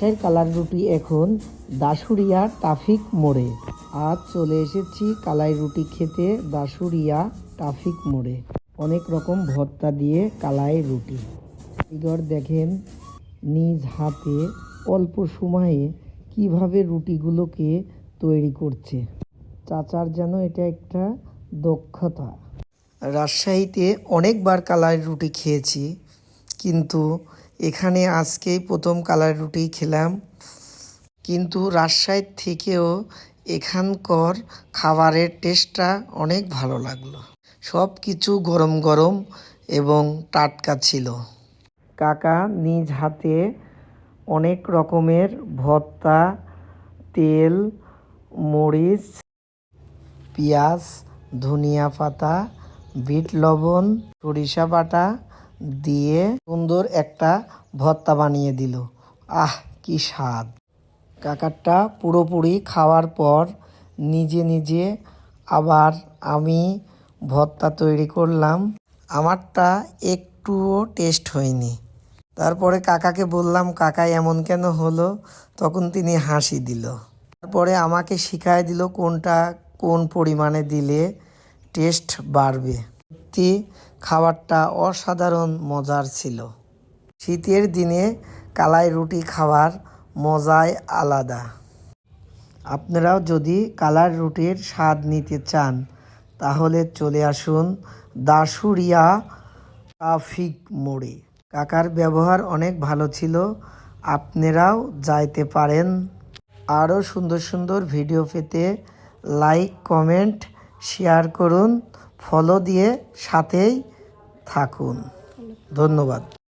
রাজশাহীর কালাই রুটি এখন দাসুরিয়া ট্রাফিক মোড়ে। আজ চলে এসেছি কালাই রুটি খেতে দাসুরিয়া ট্রাফিক মোড়ে। অনেক রকম ভর্তা দিয়ে কালাই রুটি। এবার দেখেন নিজ হাতে অল্প সময়ে কিভাবে রুটিগুলোকে তৈরি করছে। চাচার যেন এটা একটা দক্ষতা। রাজশাহীতে অনেকবার কালাই রুটি খেয়েছি, কিন্তু এখানে আজকেই প্রথম কালাই রুটি খেলাম। কিন্তু রাজশাহীর থেকেও এখানকার খাবারের টেস্টটা অনেক ভালো লাগলো। সব কিছু গরম গরম এবং টাটকা ছিল। কাকা নিজ হাতে অনেক রকমের ভর্তা, তেল, মরিচ, পেঁয়াজ, ধনিয়া পাতা, বিট লবণ, সরিষা বাটা দিয়ে সুন্দর একটা ভর্তা বানিয়ে দিল। আহ, কি স্বাদ! কাকারটা পুরোপুরি খাওয়ার পর নিজে নিজে আবার আমি ভর্তা তৈরি করলাম। আমারটা একটুও টেস্ট হয়নি। তারপরে কাকাকে বললাম, কাকা এমন কেন হলো? তখন তিনি হাসি দিল। তারপরে আমাকে শিখাই দিল কোনটা কোন পরিমাণে দিলে টেস্ট বাড়বে। সত্যি খাবারটা অসাধারণ মজার ছিল। শীতের দিনে কালাই রুটি খাওয়ার মজাই আলাদা। আপনারাও যদি কালাই রুটির স্বাদ নিতে চান তাহলে চলে আসুন দাসুরিয়া ট্রাফিক মোড়ে। কাকার ব্যবহার অনেক ভালো ছিল। আপনারাও যাইতে পারেন। আরও সুন্দর সুন্দর ভিডিও পেতে লাইক, কমেন্ট, শেয়ার করুন, ফলো দিয়ে সাথেই থাকুন। ধন্যবাদ।